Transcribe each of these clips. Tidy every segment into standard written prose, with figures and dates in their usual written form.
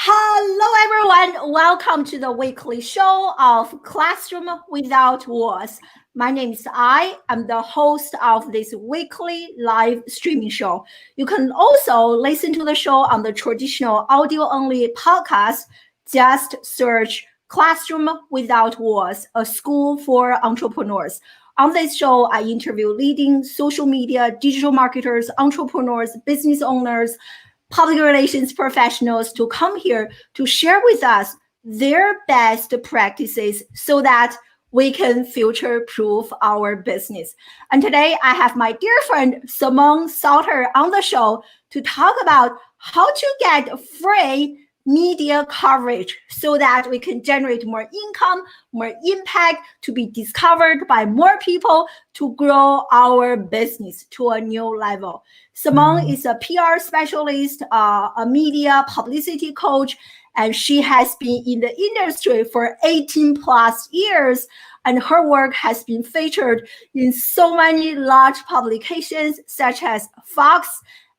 Hello, everyone. Welcome to the weekly show of Classroom Without Walls. My name is I'm the host of this weekly live streaming show. You can also listen to the show on the traditional audio-only podcast. Just search Classroom Without Walls, a school for entrepreneurs. On this show, I interview leading social media, digital marketers, entrepreneurs, business owners, public relations professionals to come here to share with us their best practices so that we can future-proof our business. And today I have my dear friend Simone Sauter on the show to talk about how to get free media coverage so that we can generate more income, more impact, to be discovered by more people, to grow our business to a new level. Simone is a PR specialist, a media publicity coach, and she has been in the industry for 18 plus years. And her work has been featured in so many large publications such as Fox,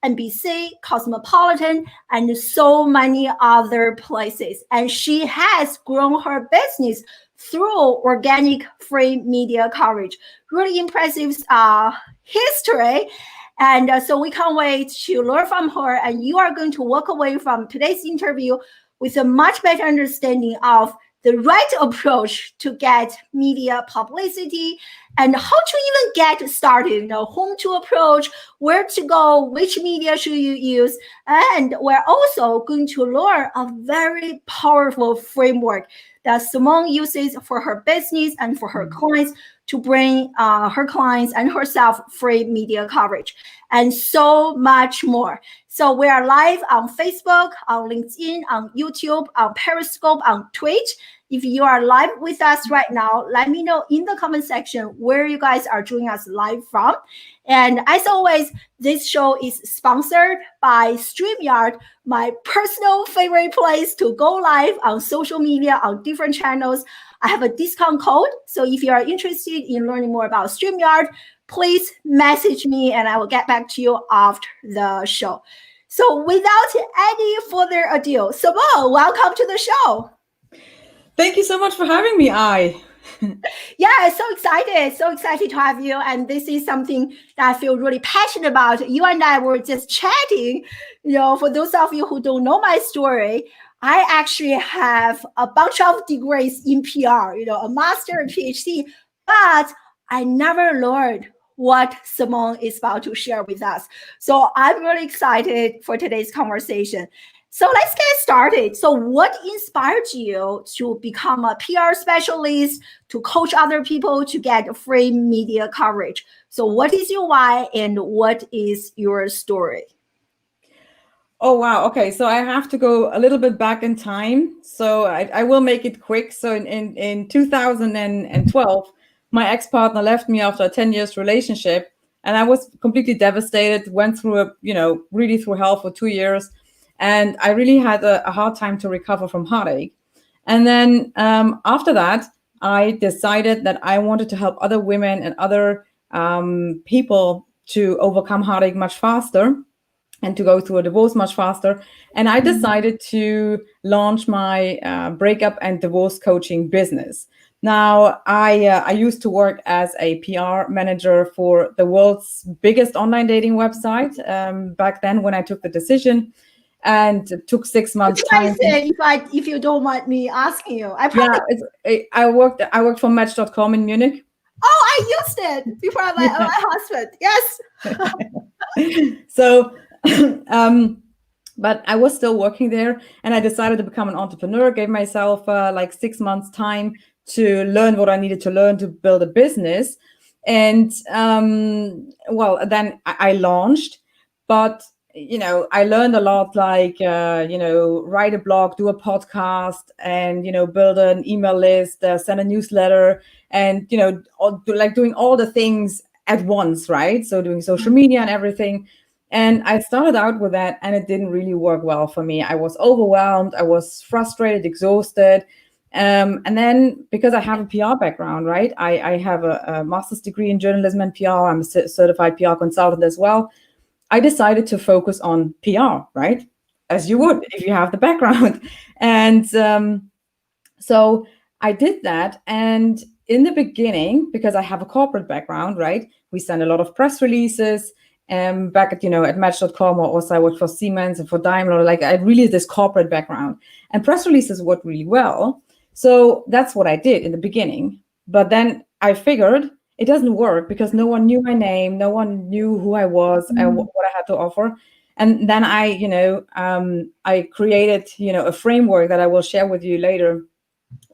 NBC, Cosmopolitan, and so many other places. And she has grown her business through organic free media coverage. Really impressive history. And so we can't wait to learn from her. And you are going to walk away from today's interview with a much better understanding of the right approach to get media publicity and how to even get started, whom to approach, where to go, which media should you use. And we're also going to learn a very powerful framework that Simone uses for her business and for her clients to bring her clients and herself free media coverage and so much more. So we are live on Facebook, on LinkedIn, on YouTube, on Periscope, on Twitch. If you are live with us right now, let me know in the comment section where you guys are joining us live from. And as always, this show is sponsored by StreamYard, my personal favorite place to go live on social media, on different channels. I have a discount code. So if you are interested in learning more about StreamYard, please message me and I will get back to you after the show. So without any further ado, Simone, welcome to the show. Thank you so much for having me, Yeah, so excited to have you. And this is something that I feel really passionate about. You and I were just chatting, for those of you who don't know my story, I actually have a bunch of degrees in PR, a master and PhD, but I never learned what Simone is about to share with us. So I'm really excited for today's conversation. So let's get started. So what inspired you to become a PR specialist, to coach other people to get free media coverage? So what is your why and what is your story? Oh, wow. Okay. So I have to go a little bit back in time. So I will make it quick. So in 2012, my ex-partner left me after a 10 years relationship and I was completely devastated, went through really through hell for 2 years. And I really had a hard time to recover from heartache. And then after that, I decided that I wanted to help other women and other people to overcome heartache much faster and to go through a divorce much faster. And I decided to launch my breakup and divorce coaching business. Now, I used to work as a PR manager for the world's biggest online dating website back then when I took the decision. And it took 6 months. Time. If you don't mind me asking you, I worked for Match.com in Munich. Oh, I used it before I met my husband. Yes. So, but I was still working there, and I decided to become an entrepreneur. Gave myself 6 months time to learn what I needed to learn to build a business, and then I launched, but. I learned a lot, write a blog, do a podcast, and, build an email list, send a newsletter, and, doing all the things at once, right? So doing social media and everything. And I started out with that, and it didn't really work well for me. I was overwhelmed. I was frustrated, exhausted. And then because I have a PR background, right? I have a master's degree in journalism and PR. I'm a certified PR consultant as well. I decided to focus on PR, right? as you would if you have the background. And so I did that. And in the beginning, because I have a corporate background, right, we send a lot of press releases. Back at Match.com, or also I worked for Siemens and for Daimler. Like, I really this corporate background, and press releases worked really well. So that's what I did in the beginning. But then I figured it doesn't work because no one knew my name, no one knew who I was and what I had to offer. And then I created a framework that I will share with you later.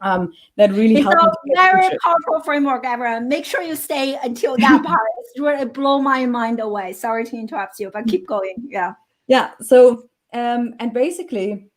That really it's helped me a to get very featured. powerful framework, everyone. Make sure you stay until that part. It's really blow my mind away. Sorry to interrupt you, but keep going. Yeah. So and basically,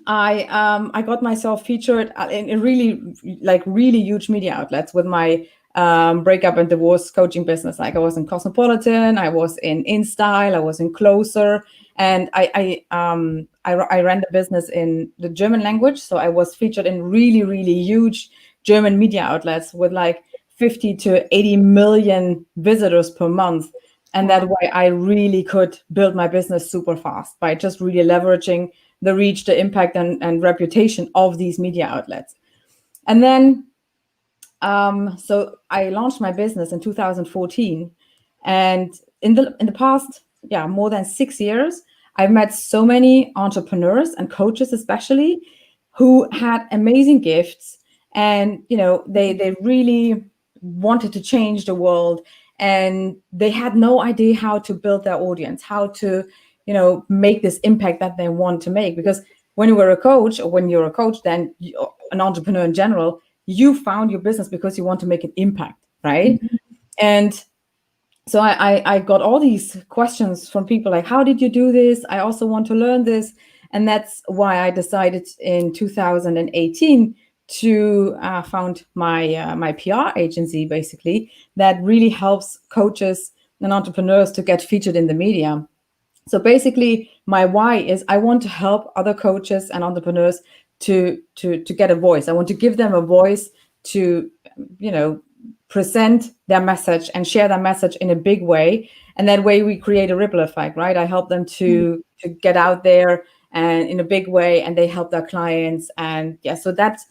I got myself featured in really huge media outlets with my breakup and divorce coaching business. Like, I was in Cosmopolitan, I was in InStyle, I was in Closer, and I ran the business in the German language. So I was featured in really, really huge German media outlets with like 50 to 80 million visitors per month. And that way I really could build my business super fast by just really leveraging the reach, the impact, and reputation of these media outlets. And then, so I launched my business in 2014. And in the past, more than 6 years, I've met so many entrepreneurs and coaches, especially, who had amazing gifts. And, they really wanted to change the world. And they had no idea how to build their audience, how to make this impact that they want to make. Because when you're a coach, then an entrepreneur in general, you found your business because you want to make an impact, right? Mm-hmm. And so I got all these questions from people like, how did you do this? I also want to learn this. And that's why I decided in 2018 to found my PR agency, basically, that really helps coaches and entrepreneurs to get featured in the media. So basically, my why is I want to help other coaches and entrepreneurs to get a voice. I want to give them a voice to, present their message and share their message in a big way. And that way we create a ripple effect, right? I help them to get out there and in a big way, and they help their clients. And so that's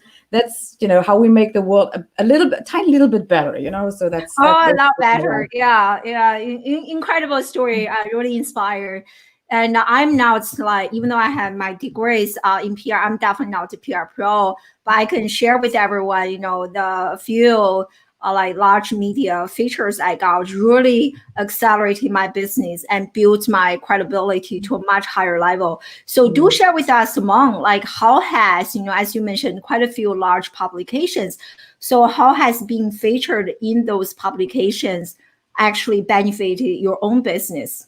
how we make the world a tiny little bit better, so that's a lot better. Incredible story. Really inspired. And I'm not like, even though I have my degrees in PR, I'm definitely not a PR pro, but I can share with everyone, the few like large media features I got really accelerated my business and built my credibility to a much higher level. So do share with us, Simone, like how has, as you mentioned, quite a few large publications. So how has being featured in those publications actually benefited your own business?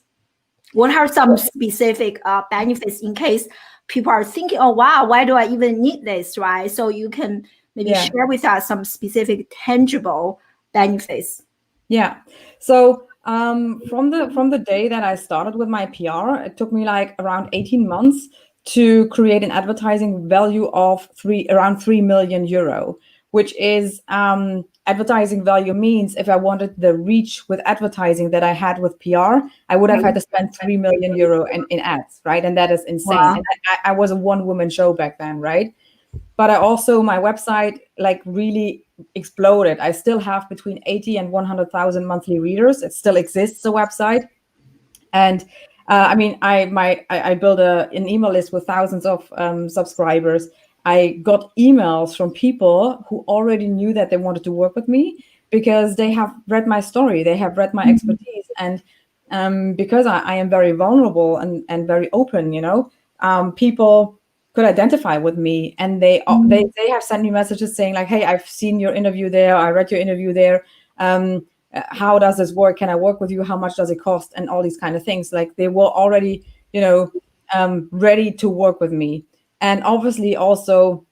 What are some specific benefits in case people are thinking, oh, wow, why do I even need this, right? So you can maybe share with us some specific tangible benefits. Yeah. So from the day that I started with my PR, it took me like around 18 months to create an advertising value of around 3 million euro, which is advertising value means if I wanted the reach with advertising that I had with PR, I would have had to spend 3 million euro in ads, right? And that is insane. Wow. And I was a one-woman show back then, right? But my website like really exploded. I still have between 80 and 100,000 monthly readers. It still exists, the website. And I built an email list with thousands of subscribers. I got emails from people who already knew that they wanted to work with me because they have read my story, they have read my expertise, and because I am very vulnerable and very open, people could identify with me, and they have sent me messages saying like, hey, I've seen your interview there, I read your interview there. How does this work? Can I work with you? How much does it cost? And all these kind of things. Like, they were already, ready to work with me. And obviously also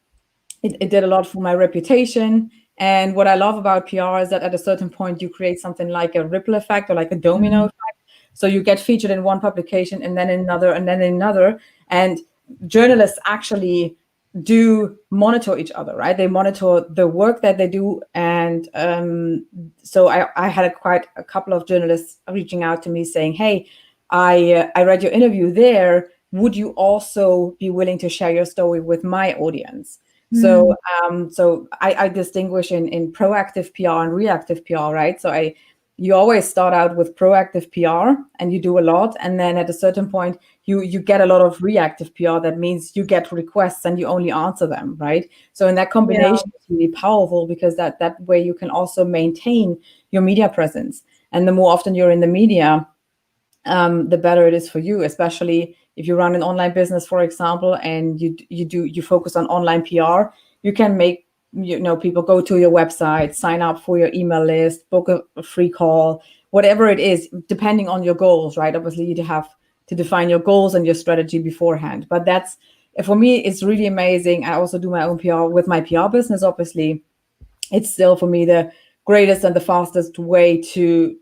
it did a lot for my reputation. And what I love about PR is that at a certain point you create something like a ripple effect or like a domino effect. So you get featured in one publication and then in another and then in another. And journalists actually do monitor each other, right? They monitor the work that they do. And so I had quite a couple of journalists reaching out to me saying, hey, I read your interview there. would you also be willing to share your story with my audience? So, I distinguish in proactive PR and reactive PR, right? So you always start out with proactive PR and you do a lot, and then at a certain point you get a lot of reactive PR. That means you get requests and you only answer them, right? So in that combination, it's really powerful, because that way you can also maintain your media presence. And the more often you're in the media, the better it is for you, especially if you run an online business, for example, and you focus on online PR. You can make people go to your website, sign up for your email list, book a free call, whatever it is, depending on your goals, right? Obviously, you have to define your goals and your strategy beforehand. But that's, for me, it's really amazing. I also do my own PR with my PR business. Obviously, it's still for me the greatest and the fastest way to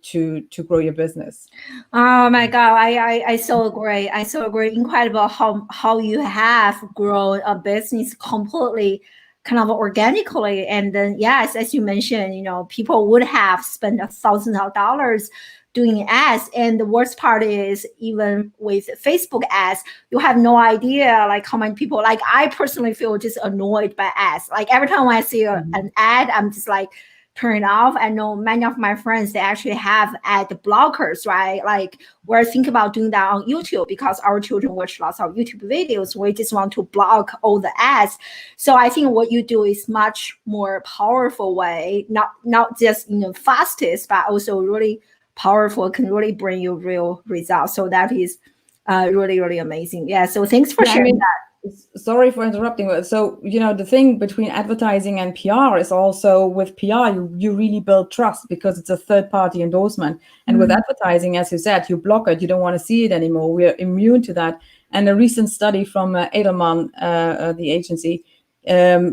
grow your business. Oh my God, I so agree. I so agree. Incredible how you have grown a business completely kind of organically. And then yes, as you mentioned, people would have spent thousands of dollars doing ads. And the worst part is, even with Facebook ads, you have no idea like how many people, like I personally feel just annoyed by ads. Like every time I see an ad, I'm just like, turn it off. I know many of my friends, they actually have ad blockers, right? Like we're thinking about doing that on YouTube, because our children watch lots of YouTube videos. We just want to block all the ads. So I think what you do is much more powerful way, not just fastest, but also really powerful, can really bring you real results. So that is really, really amazing. Yeah. So thanks for sharing that. Sorry for interrupting. So, the thing between advertising and PR is also, with PR, you really build trust, because it's a third-party endorsement. And with advertising, as you said, you block it. You don't want to see it anymore. We're immune to that. And a recent study from Edelman, the agency,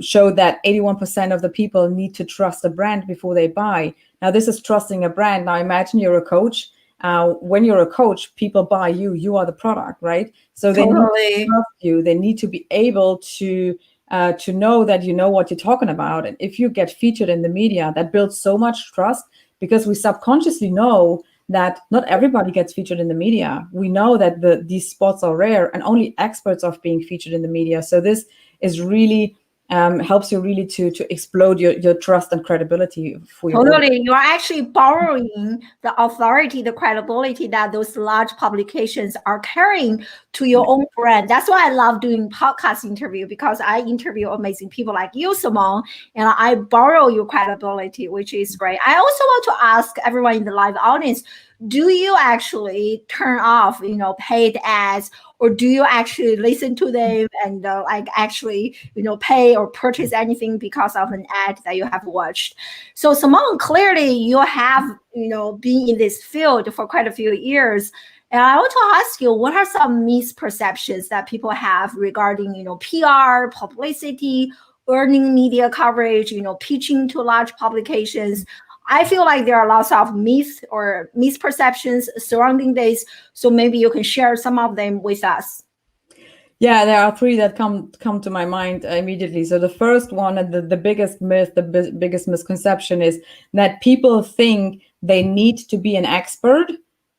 showed that 81% of the people need to trust a brand before they buy. Now, this is trusting a brand. Now, imagine you're a coach. When you're a coach, people buy you. You are the product, right? So they need to trust you. They need to be able to know that you know what you're talking about. And if you get featured in the media, that builds so much trust, because we subconsciously know that not everybody gets featured in the media. We know that these spots are rare, and only experts are being featured in the media. So this is really helps you really to explode your trust and credibility for your Totally. audience. You are actually borrowing the authority, the credibility that those large publications are carrying to your own brand. That's why I love doing podcast interview, because I interview amazing people like you, Simone, and I borrow your credibility, which is great. I also want to ask everyone in the live audience, do you actually turn off, paid ads, or do you actually listen to them and actually, pay or purchase anything because of an ad that you have watched? So Simone, clearly you have, been in this field for quite a few years. And I want to ask you, what are some misperceptions that people have regarding, PR, publicity, earning media coverage, pitching to large publications? I feel like there are lots of myths or misperceptions surrounding this. So maybe you can share some of them with us. Yeah, there are three that come to my mind immediately. So the first one, and the biggest myth, biggest misconception, is that people think they need to be an expert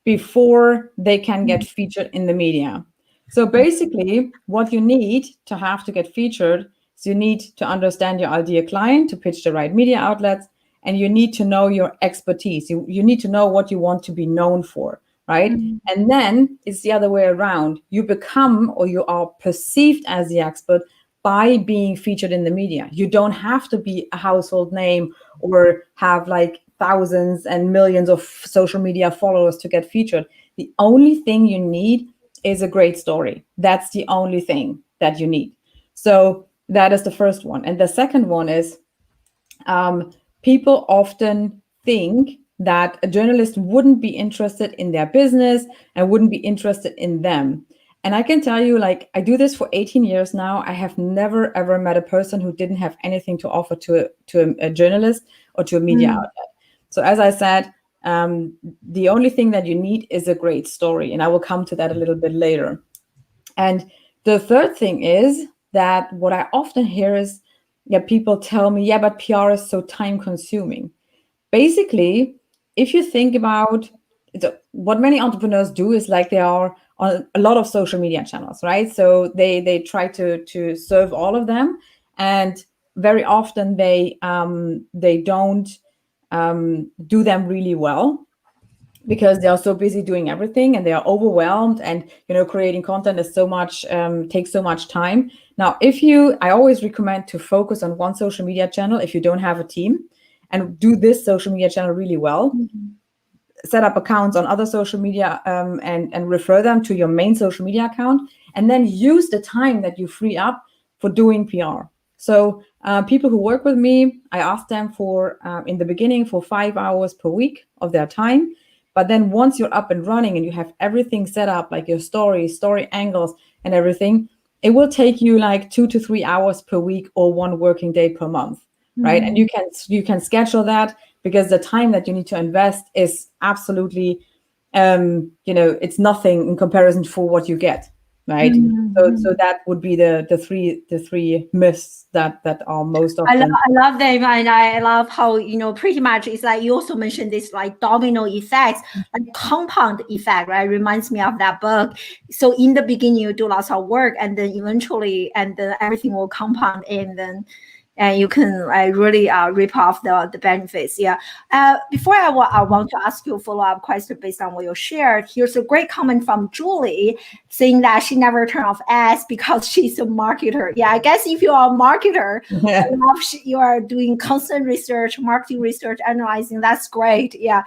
before they can get featured in the media. So basically, what you need to get featured is you need to understand your ideal client to pitch the right media outlets, and you need to know your expertise. You need to know what you want to be known for, right? And then it's the other way around. You become, or you are perceived as the expert by being featured in the media. You don't have to be a household name or have like thousands and millions of social media followers to get featured. The only thing you need is a great story. That's the only thing that you need. So that is the first one. And the second one is, people often think that a journalist wouldn't be interested in their business and wouldn't be interested in them. And I can tell you, like, I do this for 18 years now. I have never, ever met a person who didn't have anything to offer to a journalist or to a media outlet. So as I said, the only thing that you need is a great story. And I will come to that a little bit later. And the third thing is that what I often hear is, people tell me, yeah, but PR is so time consuming. Basically, if you think about it, what many entrepreneurs do is like they are on a lot of social media channels, right? So they try to serve all of them, and very often they don't do them really well, because they are so busy doing everything and they are overwhelmed, and creating content is so much takes so much time. Now, I always recommend to focus on one social media channel if you don't have a team, and do this social media channel really well. Set up accounts on other social media, and refer them to your main social media account, and then use the time that you free up for doing PR. So people who work with me, I ask them for in the beginning for 5 hours per week of their time. But then once you're up and running and you have everything set up, like your story angles and everything, it will take you like 2 to 3 hours per week or one working day per month, right? And you can schedule that, because the time that you need to invest is absolutely, it's nothing in comparison for what you get, right? So that would be the three myths that are most often. I love them, and I love how pretty much it's like you also mentioned this like domino effects, like compound effect, right? Reminds me of that book. So in the beginning you do lots of work, and then eventually, and then everything will compound, and you can really rip off the benefits. Yeah. Before I want to ask you a follow-up question based on what you shared. Here's a great comment from Julie saying that she never turn off ads because she's a marketer. Yeah, I guess if you are a marketer, you are doing constant research, marketing research, analyzing. That's great. Yeah.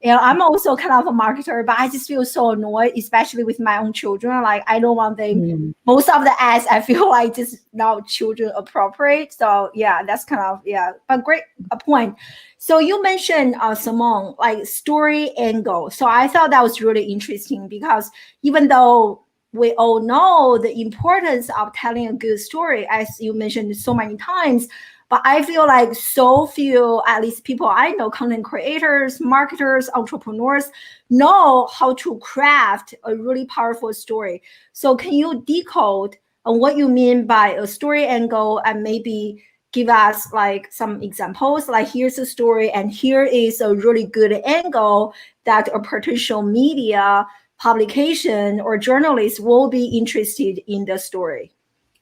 I'm also kind of a marketer, but I just feel so annoyed, especially with my own children. Like I don't want them. Most of the ads I feel like just not children appropriate. So yeah, that's kind of but great point. So you mentioned Simone, like story angle. So I thought that was really interesting, because even though we all know the importance of telling a good story, as you mentioned so many times, but I feel like so few, at least people I know, content creators, marketers, entrepreneurs, know how to craft a really powerful story. So can you decode what you mean by a story angle, and maybe give us like some examples, like here's a story and here is a really good angle that a potential media publication or journalist will be interested in the story?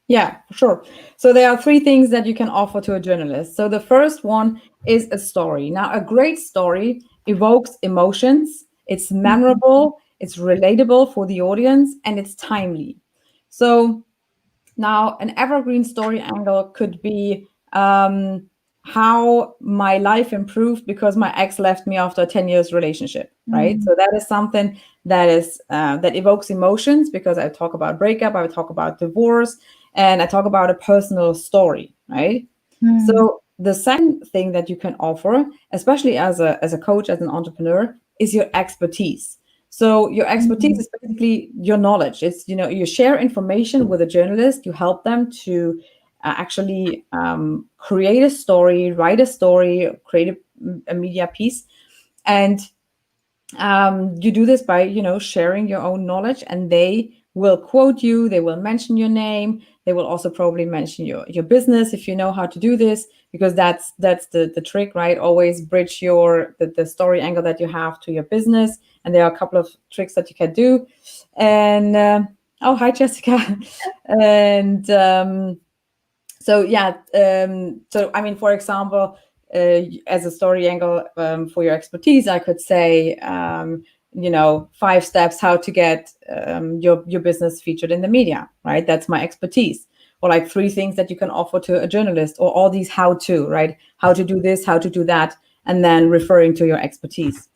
Yeah, sure. So there are three things that you can offer to a journalist. So the first one is a story. Now, a great story evokes emotions. It's memorable, it's relatable for the audience, and it's timely. So now an evergreen story angle could be how my life improved because my ex left me after a 10 years relationship, right? So that is something that is that evokes emotions, because I talk about breakup, I talk about divorce, and I talk about a personal story, right? So the second thing that you can offer, especially as a coach, as an entrepreneur, is your expertise. So your expertise is basically your knowledge. It's, you share information with a journalist, you help them to actually create a story, write a story, create a media piece. And you do this by, sharing your own knowledge, and they will quote you, they will mention your name, they will also probably mention your business if you know how to do this, because that's the trick, right? Always bridge the story angle that you have to your business. And there are a couple of tricks that you can do. And oh, hi, Jessica. And so I mean, for example, as a story angle for your expertise, I could say 5 steps how to get your business featured in the media, right? That's my expertise. Or like 3 things that you can offer to a journalist, or all these how to, right? How to do this, how to do that, and then referring to your expertise.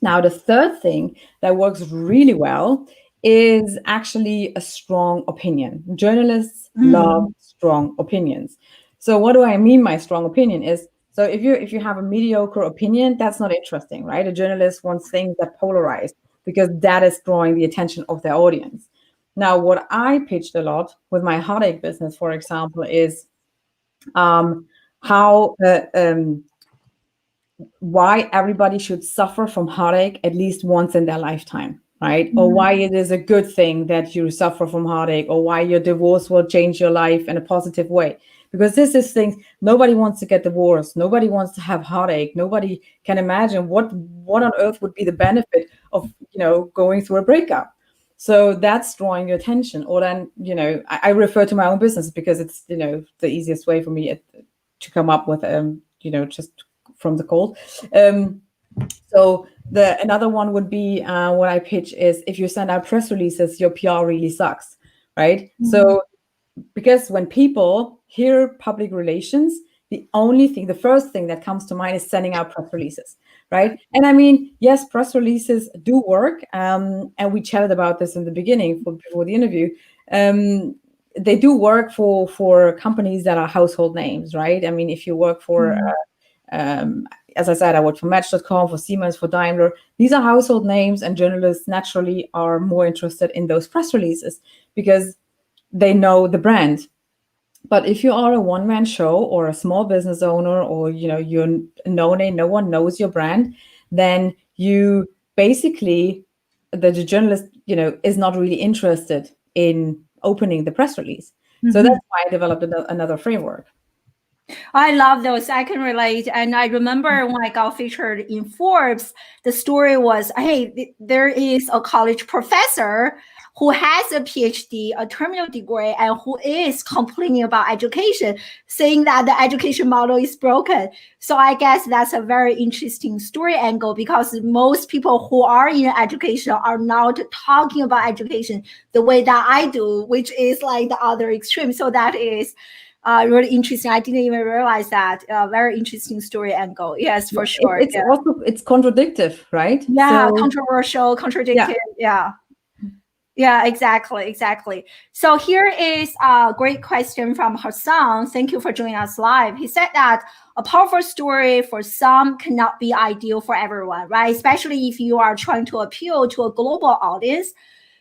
Now, the third thing that works really well is actually a strong opinion. Journalists love strong opinions. So what do I mean by strong opinion is, so if you have a mediocre opinion, that's not interesting, right? A journalist wants things that polarize, because that is drawing the attention of their audience. Now, what I pitched a lot with my heartache business, for example, is why everybody should suffer from heartache at least once in their lifetime, right? Or why it is a good thing that you suffer from heartache, or why your divorce will change your life in a positive way. Because this is things, nobody wants to get divorced, nobody wants to have heartache, nobody can imagine what on earth would be the benefit of going through a breakup. So that's drawing your attention. Or then, you know, I refer to my own business because it's, you know, the easiest way for me to come up with, you know, just from the cold. So another one would be what I pitch is, if you send out press releases, your PR really sucks, right? Mm-hmm. So because when people hear public relations, the first thing that comes to mind is sending out press releases, right? And I mean, yes, press releases do work. And we chatted about this in the beginning before the interview. They do work for companies that are household names, right? I mean, if you work for, as I said, I work for Match.com, for Siemens, for Daimler. These are household names, and journalists naturally are more interested in those press releases because they know the brand. But if you are a one-man show or a small business owner, or, you know, you're no name, no one knows your brand, then you basically, the journalist, you know, is not really interested in opening the press release. Mm-hmm. So that's why I developed another framework. I love those. I can relate. And I remember when I got featured in Forbes, the story was, hey, there is a college professor who has a PhD, a terminal degree, and who is complaining about education, saying that the education model is broken. So I guess that's a very interesting story angle, because most people who are in education are not talking about education the way that I do, which is like the other extreme. So that is really interesting. I didn't even realize that. Very interesting story angle. Yes, for sure. It's also, it's contradictive, right? Yeah, so, controversial, contradictive. Yeah, exactly. So here is a great question from Hassan. Thank you for joining us live. He said that a powerful story for some cannot be ideal for everyone, right? Especially if you are trying to appeal to a global audience.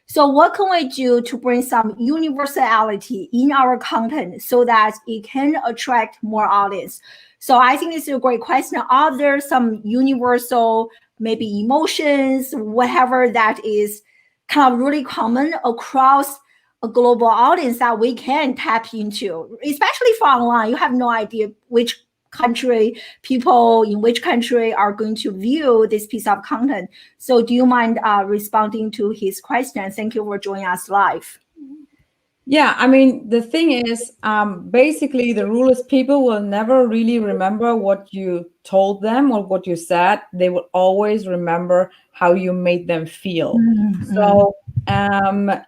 So what can we do to bring some universality in our content so that it can attract more audience? So I think this is a great question. Are there some universal, maybe emotions, whatever that is kind of really common across a global audience that we can tap into, especially for online? You have no idea which country, people in which country are going to view this piece of content. So do you mind responding to his question? Thank you for joining us live. Yeah, I mean, the thing is, basically the rule is people will never really remember what you told them or what you said. They will always remember how you made them feel. Mm-hmm. So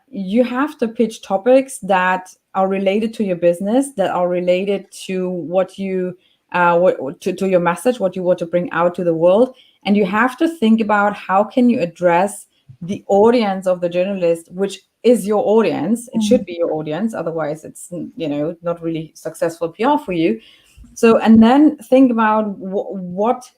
you have to pitch topics that are related to your business, that are related to what you to your message, what you want to bring out to the world. And you have to think about how can you address the audience of the journalist, which is your audience. It should be your audience. Otherwise, it's, you know, not really successful PR for you. So, and then think about what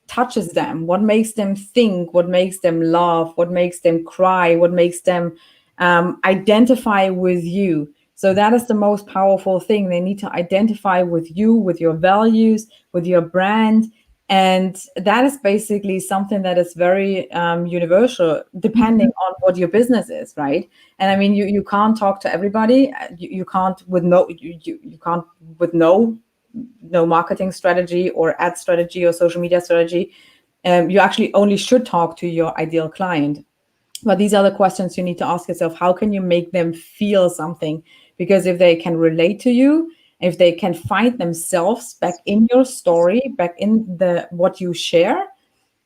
touches them, what makes them think, what makes them laugh, what makes them cry, what makes them identify with you. So that is the most powerful thing. They need to identify with you, with your values, with your brand. And that is basically something that is very universal, depending on what your business is, right? And I mean, you can't talk to everybody. You can't with no marketing strategy or ad strategy or social media strategy. You actually only should talk to your ideal client. But these are the questions you need to ask yourself. How can you make them feel something? Because if they can relate to you, if they can find themselves back in your story, back in what you share,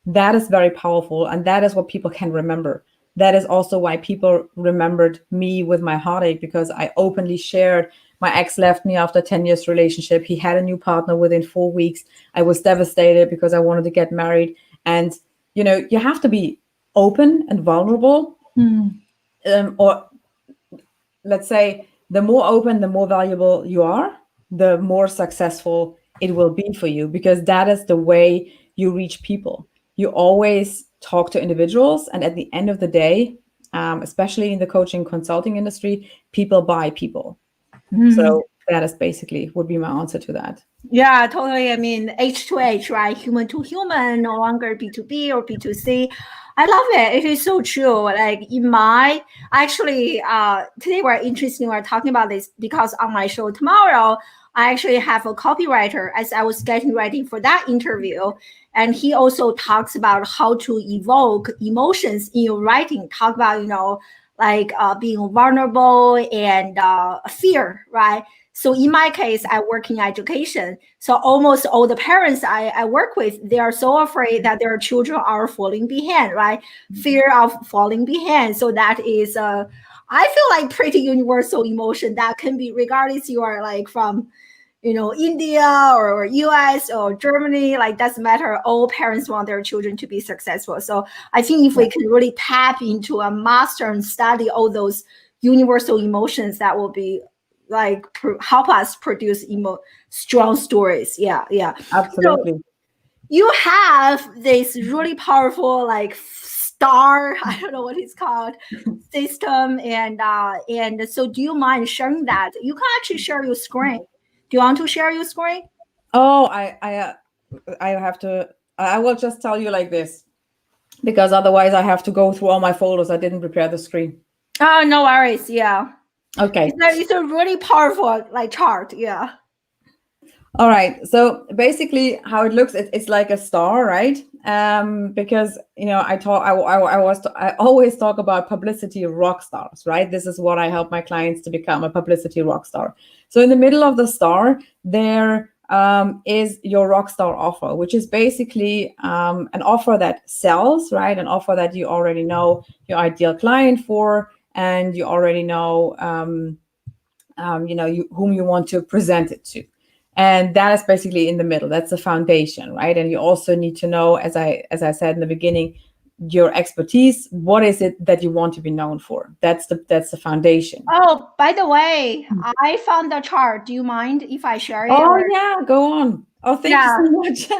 that is very powerful. And that is what people can remember. That is also why people remembered me with my heartache, because I openly shared my ex left me after 10 years relationship. He had a new partner within 4 weeks. I was devastated because I wanted to get married. And, you know, you have to be open and vulnerable. Or let's say, the more open, the more valuable you are, the more successful it will be for you, because that is the way you reach people. You always talk to individuals, and at the end of the day, especially in the coaching consulting industry, people buy people. So that is basically would be my answer to that. Yeah, totally. I mean, H to H, right? Human to human, no longer B2B or B2C. I love it. It is so true. Like today we're interesting. We're talking about this because on my show tomorrow, I actually have a copywriter as I was getting ready for that interview. And he also talks about how to evoke emotions in your writing. Talk about, like being vulnerable and fear, right? So in my case, I work in education. So almost all the parents I work with, they are so afraid that their children are falling behind, right? Fear of falling behind. So that is, I feel like pretty universal emotion that can be regardless you are like from, India or US or Germany, like doesn't matter. All parents want their children to be successful. So I think if we can really tap into a master and study all those universal emotions, that will be like help us produce strong stories. Yeah. Absolutely. So you have this really powerful like star, I don't know what it's called, system, and so do you mind sharing that? You can actually share your screen. Do you want to share your screen? Oh, I have to. I will just tell you like this, because otherwise I have to go through all my folders. I didn't prepare the screen. Oh, no worries. Yeah. Okay. It's a really powerful like chart. Yeah. All right. So basically, how it looks, it's like a star, right? Because I always talk about publicity rock stars, right? This is what I help my clients to become, a publicity rock star. So in the middle of the star, there is your rock star offer, which is basically an offer that sells, right? An offer that you already know your ideal client for, and you already know, whom you want to present it to. And that is basically in the middle. That's the foundation, right? And you also need to know, as I said in the beginning, your expertise. What is it that you want to be known for? That's the foundation. Oh, by the way, I found the chart. Do you mind if I share it? Oh yeah, go on. Oh, thank you Yeah. so much.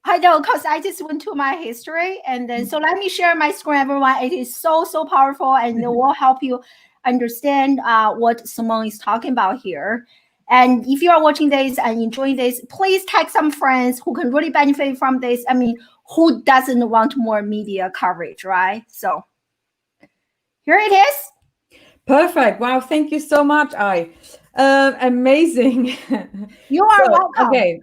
I know, because I just went to my history, and then so let me share my screen, everyone. It is so powerful, and it will help you understand what Simone is talking about here. And if you are watching this and enjoying this, please tag some friends who can really benefit from this. I mean, who doesn't want more media coverage, right? So here it is. Perfect. Wow, thank you so much. Amazing. You are welcome. Okay.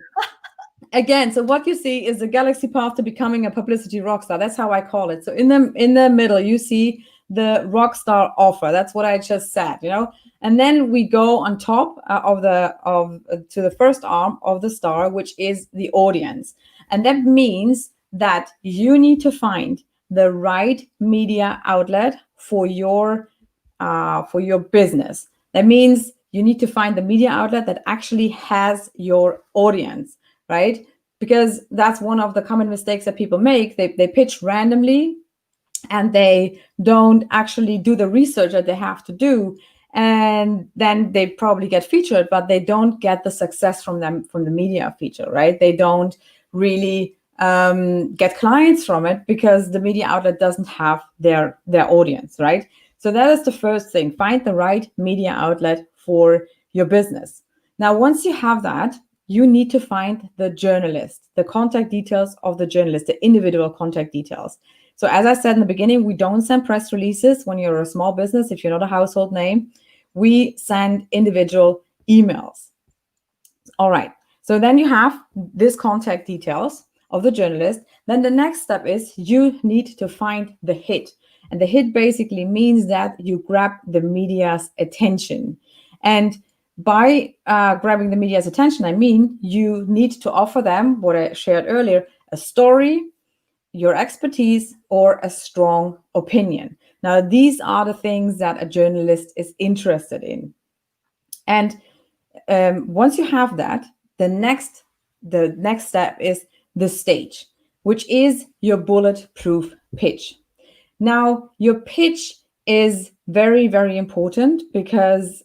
Again, so what you see is the galaxy path to becoming a publicity rock star. That's how I call it. So in the middle, you see the rock star offer. That's what I just said, And then we go on top to the first arm of the star, which is the audience. And that means that you need to find the right media outlet for your business. That means you need to find the media outlet that actually has your audience, right? Because that's one of the common mistakes that people make. They pitch randomly, and they don't actually do the research that they have to do, and then they probably get featured, but they don't get the success from the media feature, right? They don't really get clients from it because the media outlet doesn't have their audience, right? So that is the first thing. Find the right media outlet for your business. Now, once you have that, you need to find the journalist, the contact details of the journalist, the individual contact details. So as I said in the beginning, we don't send press releases when you're a small business. If you're not a household name, we send individual emails. All right. So then you have this contact details of the journalist. Then the next step is you need to find the hit. And the hit basically means that you grab the media's attention. And by grabbing the media's attention, I mean, you need to offer them what I shared earlier, a story, your expertise, or a strong opinion. Now, these are the things that a journalist is interested in. And once you have that, the next step is the stage, which is your bulletproof pitch. Now, your pitch is very, very important because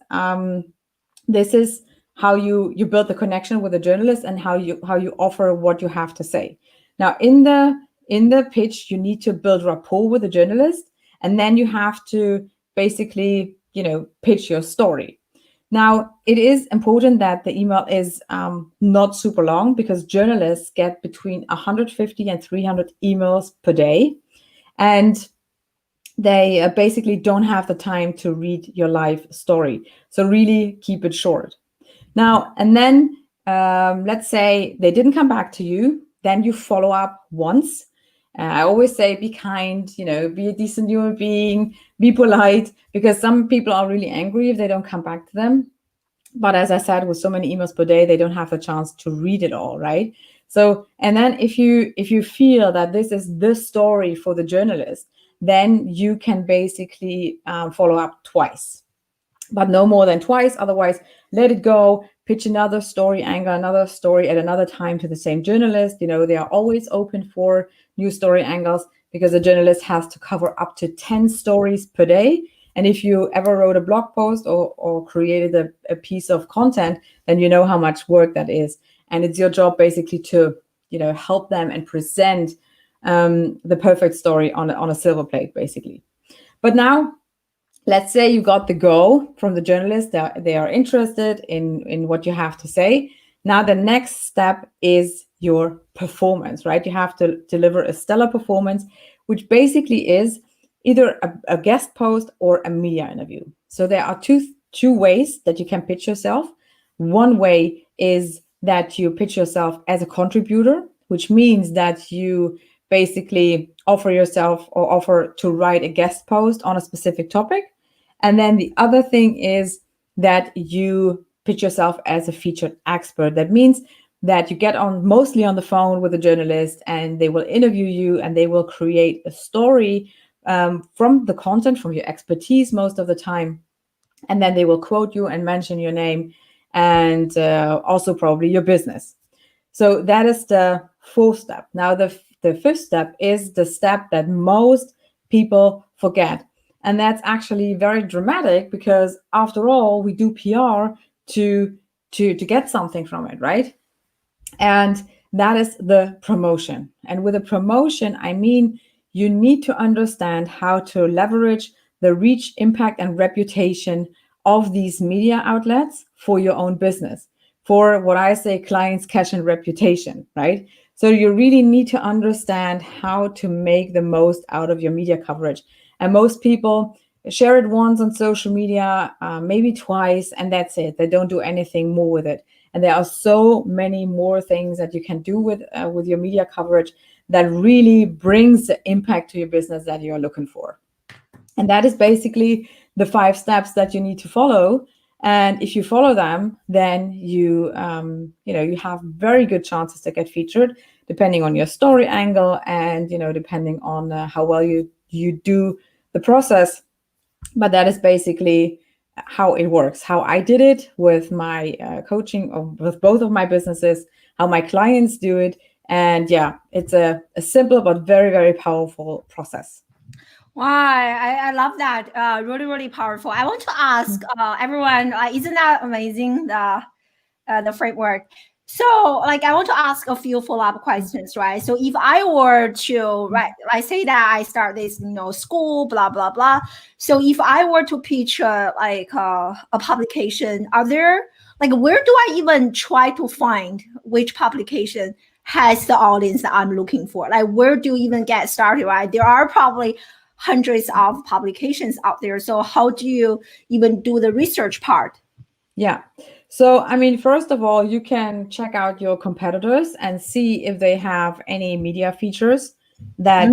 this is how you build the connection with the journalist and how you offer what you have to say. Now, in the pitch, you need to build rapport with the journalist, and then you have to basically, pitch your story. Now, it is important that the email is not super long, because journalists get between 150 and 300 emails per day, and they basically don't have the time to read your life story. So really keep it short. Now, and then let's say they didn't come back to you, then you follow up once, I always say, be kind, be a decent human being, be polite, because some people are really angry if they don't come back to them. But as I said, with so many emails per day, they don't have the chance to read it all, right? So, and then if you feel that this is the story for the journalist, then you can basically follow up twice, but no more than twice. Otherwise, let it go, pitch another story angle, another story at another time to the same journalist. They are always open for new story angles, because a journalist has to cover up to 10 stories per day. And if you ever wrote a blog post or created a piece of content, then you know how much work that is. And it's your job basically to, help them and present the perfect story on a silver plate, basically. But now, let's say you got the go from the journalist, they are interested in what you have to say. Now, the next step is your performance, right? You have to deliver a stellar performance, which basically is either a guest post or a media interview. So there are two ways that you can pitch yourself. One way is that you pitch yourself as a contributor, which means that you basically offer to write a guest post on a specific topic. And then the other thing is that you pitch yourself as a featured expert. That means that you get mostly on the phone with a journalist, and they will interview you, and they will create a story from the content, from your expertise most of the time. And then they will quote you and mention your name, and also probably your business. So that is the fourth step. Now, the fifth step is the step that most people forget. And that's actually very dramatic, because after all, we do PR to get something from it, right? And that is the promotion. And with a promotion, I mean, you need to understand how to leverage the reach, impact, and reputation of these media outlets for your own business, for what I say, clients, cash, and reputation, right? So you really need to understand how to make the most out of your media coverage. And most people share it once on social media, maybe twice, and that's it. They don't do anything more with it. And there are so many more things that you can do with your media coverage that really brings the impact to your business that you're looking for. And that is basically the 5 steps that you need to follow. And if you follow them, then you have very good chances to get featured, depending on your story angle and depending on how well you do the process. But that is basically how it works, how I did it with my coaching with both of my businesses, how my clients do it. And yeah, it's a simple but very, very powerful process. Wow, I love that. Really, really powerful. I want to ask everyone, isn't that amazing, the framework? So, I want to ask a few follow-up questions, right? So, if I were to, right, I say that I start this, school, blah blah blah. So, if I were to pitch a publication, are there where do I even try to find which publication has the audience that I'm looking for? Where do you even get started, right? There are probably hundreds of publications out there. So how do you even do the research part? Yeah. So, I mean, first of all, you can check out your competitors and see if they have any media features that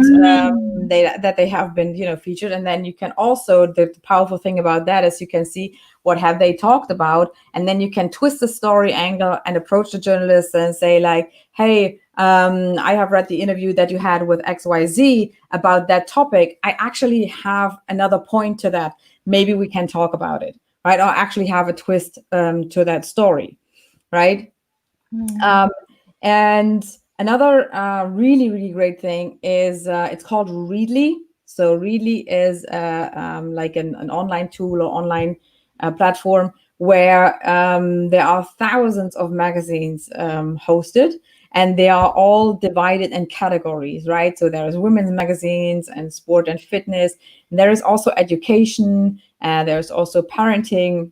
they have been, featured. And then you can also, the powerful thing about that is you can see what have they talked about, and then you can twist the story angle and approach the journalist and say hey, I have read the interview that you had with XYZ about that topic. I actually have another point to that. Maybe we can talk about it. Right, or actually have a twist to that story, right? And another really, really great thing is it's called Readly. So Readly is an online tool or online platform where there are thousands of magazines hosted, and they are all divided in categories, right? So there's women's magazines and sport and fitness. And there is also education. There's also parenting.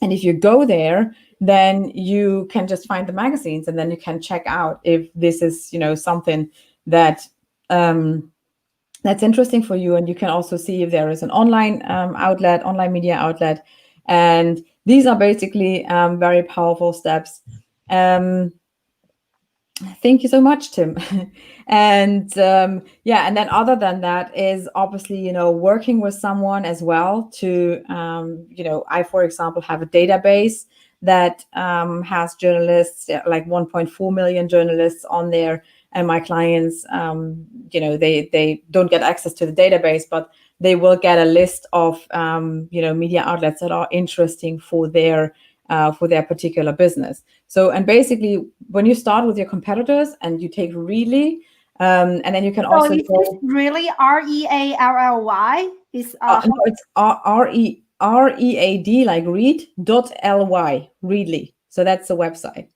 And if you go there, then you can just find the magazines, and then you can check out if this is, something that that's interesting for you. And you can also see if there is an online online media outlet. And these are basically very powerful steps. Thank you so much, Tim. And yeah, and then other than that is obviously, working with someone as well to, I, for example, have a database that has journalists, like 1.4 million journalists on there. And my clients, they don't get access to the database, but they will get a list of, media outlets that are interesting for their particular business. So, and basically, when you start with your competitors and you take Readly, and then you can So also is this really REALLY? Is no, it's READ, like read.ly, Readly. So that's the website.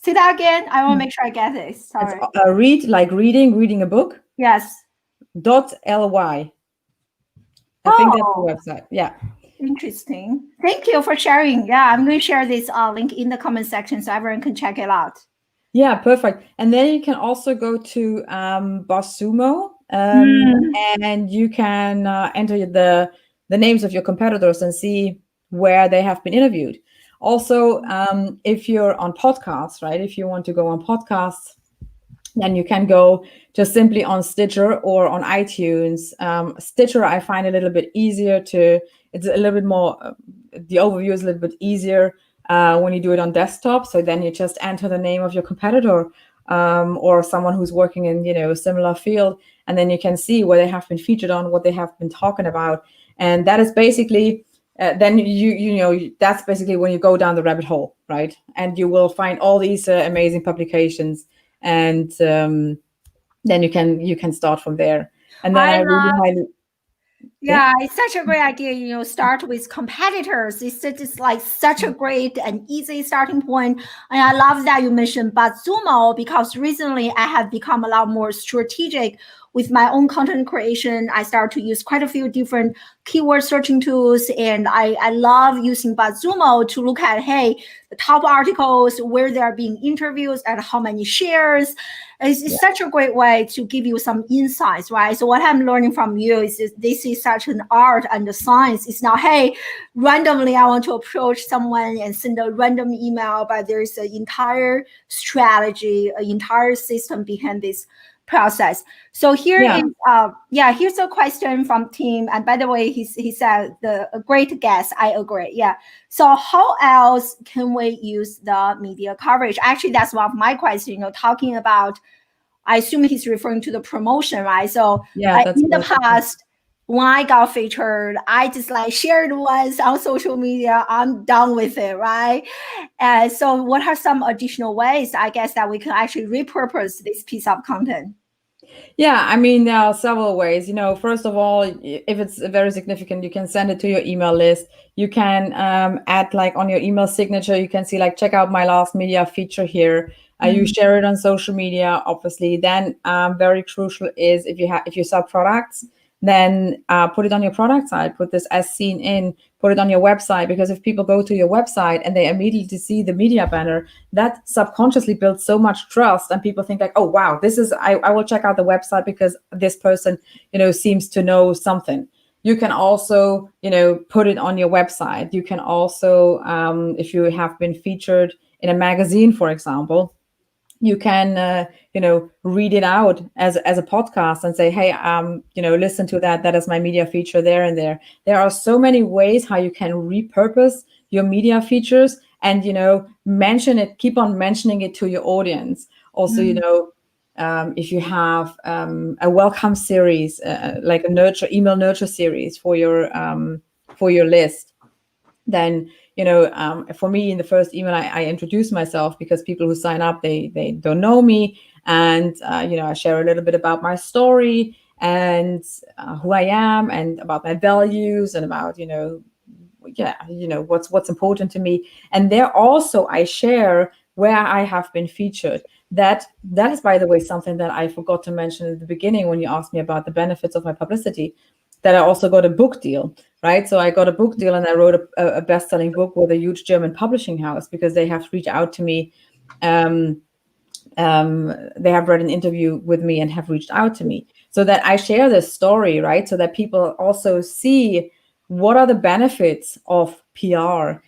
say that again. I want to make sure I get this. Sorry. It's read, like reading a book. Yes. .ly. I think that's the website. Yeah. Interesting. Thank you for sharing. Yeah, I'm going to share this link in the comment section so everyone can check it out. Yeah, perfect. And then you can also go to BossSumo, and you can enter the names of your competitors and see where they have been interviewed. Also, if you're on podcasts, right? If you want to go on podcasts, then you can go just simply on Stitcher or on iTunes. Stitcher, I find a little bit easier it's a little bit more, the overview is a little bit easier when you do it on desktop. So then you just enter the name of your competitor or someone who's working in, a similar field, and then you can see where they have been featured on, what they have been talking about. And that is basically, then that's basically when you go down the rabbit hole, right? And you will find all these amazing publications. And then you can start from there. And then I really highly, yeah, it's such a great idea. Start with competitors. It's like such a great and easy starting point. And I love that you mentioned BuzzSumo, because recently I have become a lot more strategic with my own content creation. I start to use quite a few different keyword searching tools, and I love using BuzzSumo to look at, hey, the top articles, where they are being interviewed, and how many shares. It's such a great way to give you some insights, right? So what I'm learning from you is this is such an art and a science. It's not, hey, randomly I want to approach someone and send a random email, but there's an entire strategy, an entire system behind this process. So here is here's a question from Tim. And by the way, he said a great guess. I agree. Yeah. So how else can we use the media coverage? Actually, that's one of my questions, talking about, I assume he's referring to the promotion, right? So in the past, when I got featured, I just shared once on social media, I'm done with it, right? And so what are some additional ways, I guess, that we can actually repurpose this piece of content? Yeah, I mean, there are several ways. First of all, if it's very significant, you can send it to your email list. You can add on your email signature, you can see check out my last media feature here. You share it on social media, obviously. Then very crucial is if you sell products, then put it on your product side, put this as seen in, put it on your website, because if people go to your website and they immediately see the media banner, that subconsciously builds so much trust, and people think oh, wow, I will check out the website because this person, seems to know something. You can also, put it on your website. You can also, if you have been featured in a magazine, for example, you can, read it out as a podcast and say, hey, listen to that. That is my media feature there and there. There are so many ways how you can repurpose your media features and, mention it, keep on mentioning it to your audience. Also, if you have a welcome series, like a email nurture series for your list, then for me, in the first email, I introduce myself, because people who sign up, they don't know me, and I share a little bit about my story and who I am, and about my values, and about what's important to me. And there also I share where I have been featured. That is, by the way, something that I forgot to mention at the beginning when you asked me about the benefits of my publicity, that I also got a book deal, right? So I got a book deal, and I wrote a best-selling book with a huge German publishing house, because they have reached out to me. They have read an interview with me and have reached out to me, so that I share this story, right? So that people also see what are the benefits of PR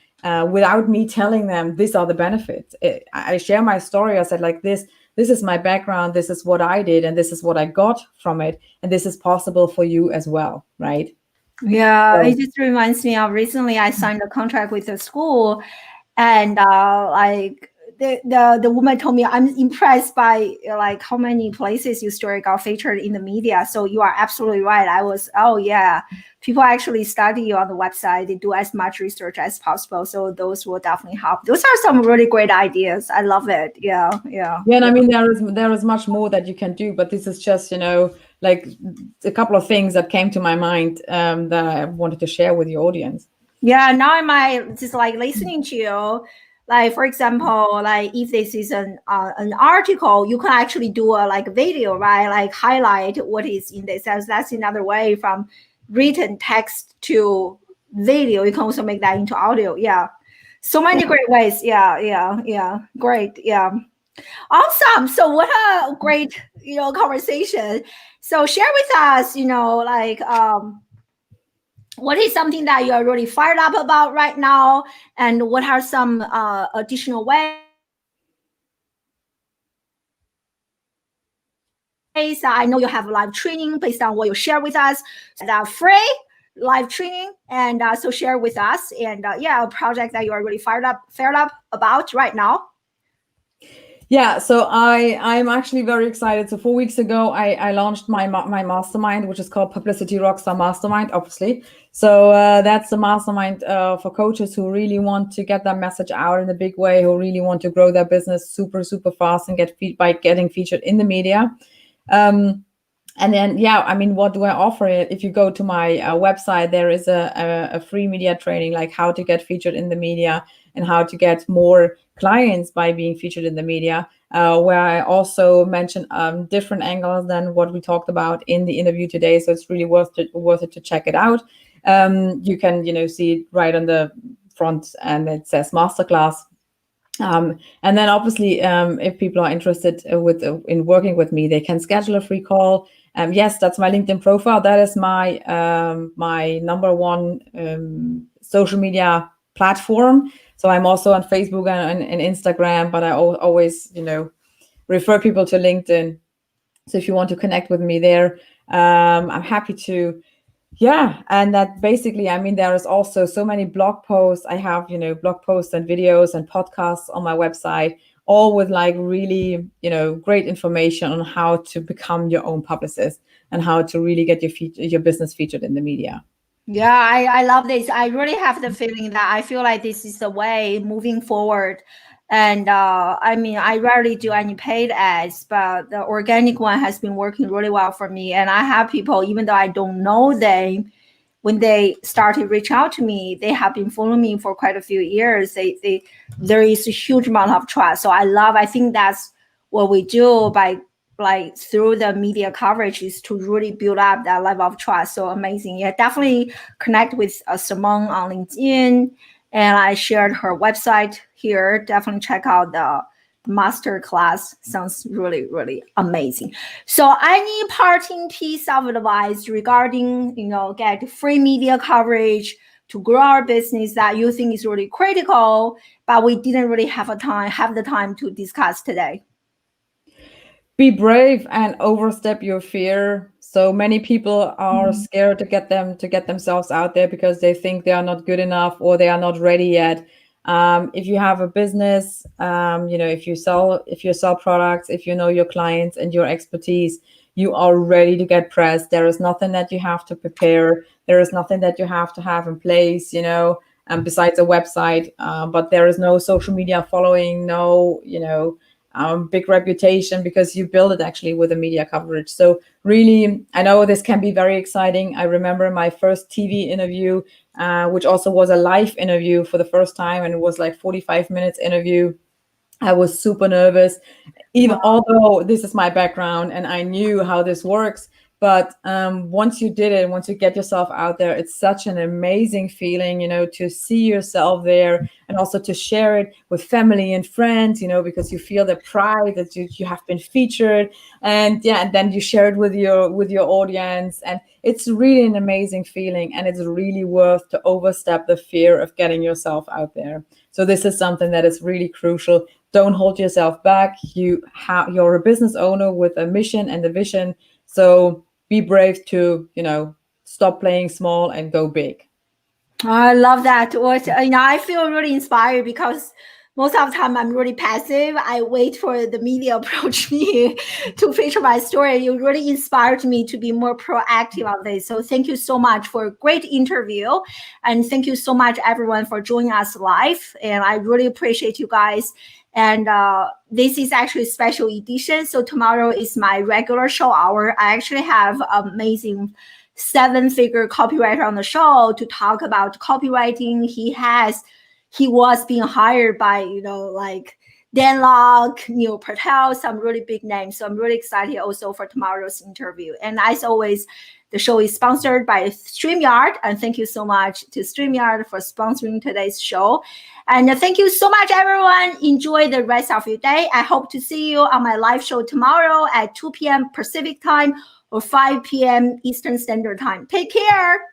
without me telling them these are the benefits. I share my story. I said, this this is my background, this is what I did, and this is what I got from it, and this is possible for you as well, right? Yeah, So, it just reminds me of recently I signed a contract with the school, and like the woman told me, I'm impressed by like how many places your story got featured in the media. So you are absolutely right. I was, oh yeah, people actually study you on the website. They do as much research as possible. So those will definitely help. Those are some really great ideas. I love it. Yeah. and I mean, there is much more that you can do, but this is just, like a couple of things that came to my mind that I wanted to share with your audience. Yeah, now I might just like listening to you. Like for example, like if this is an article, you can actually do a like video, right? Like highlight what is in this. That's another way from written text to video. You can also make that into audio. Yeah, so many great ways. Yeah. Great. Yeah, awesome. So what a great conversation. So share with us, like what is something that you're really fired up about right now, and what are some additional ways? I know you have live training based on what you share with us, that free live training, and so share with us, and a project that you are really fired up about right now. Yeah, so I'm actually very excited. So 4 weeks ago, I launched my mastermind, which is called Publicity Rockstar Mastermind, obviously. So that's the mastermind for coaches who really want to get their message out in a big way, who really want to grow their business super, super fast and by getting featured in the media. And then, I mean, what do I offer? If you go to my website, there is a free media training, like how to get featured in the media and how to get more clients by being featured in the media, where I also mention different angles than what we talked about in the interview today. So it's really worth it to check it out. You can, see it right on the front, and it says masterclass. And then obviously, if people are interested in working with me, they can schedule a free call. Yes, that's my LinkedIn profile. That is my my number one social media platform. So I'm also on Facebook and Instagram, but I always, refer people to LinkedIn. So if you want to connect with me there, I'm happy to. Yeah, and that basically, I mean, there is also so many blog posts. I have, blog posts and videos and podcasts on my website, all with like really, great information on how to become your own publicist and how to really get your business featured in the media. Yeah, I love this. I really have the feeling that I feel like this is the way moving forward. And I mean, I rarely do any paid ads, but the organic one has been working really well for me. And I have people, even though I don't know them, when they started reach out to me, they have been following me for quite a few years. There is a huge amount of trust. So I think that's what we do by like through the media coverage is to really build up that level of trust. So amazing. Yeah, definitely connect with Simone on LinkedIn. And I shared her website here. Definitely check out the master class. Sounds really, really amazing. So any parting piece of advice regarding, get free media coverage to grow our business that you think is really critical, but we didn't really have the time to discuss today? Be brave and overstep your fear. So many people are scared to get themselves out there because they think they are not good enough or they are not ready yet. If you have a business, if you sell products, if you know your clients and your expertise, you are ready to get pressed. There is nothing that you have to prepare. There is nothing that you have to have in place, besides a website. But there is no social media following, no, big reputation, because you build it actually with the media coverage. So really, I know this can be very exciting. I remember my first TV interview, which also was a live interview for the first time, and it was like 45 minutes interview. I was super nervous, even although this is my background and I knew how this works. But once you did it, once you get yourself out there, it's such an amazing feeling, to see yourself there and also to share it with family and friends, because you feel the pride that you have been featured, and then you share it with your audience, and it's really an amazing feeling, and it's really worth to overstep the fear of getting yourself out there. So this is something that is really crucial. Don't hold yourself back. You're a business owner with a mission and a vision. So be brave to, stop playing small and go big. I love that. I feel really inspired because most of the time I'm really passive. I wait for the media approach me to feature my story. You really inspired me to be more proactive on this. So thank you so much for a great interview. And thank you so much, everyone, for joining us live. And I really appreciate you guys. And this is actually a special edition. So tomorrow is my regular show hour. I actually have amazing 7-figure copywriter on the show to talk about copywriting. He was being hired by, like Dan Locke, Neil Patel, some really big names. So I'm really excited also for tomorrow's interview. And as always, the show is sponsored by StreamYard. And thank you so much to StreamYard for sponsoring today's show. And thank you so much, everyone. Enjoy the rest of your day. I hope to see you on my live show tomorrow at 2 p.m. Pacific time or 5 p.m. Eastern Standard Time. Take care.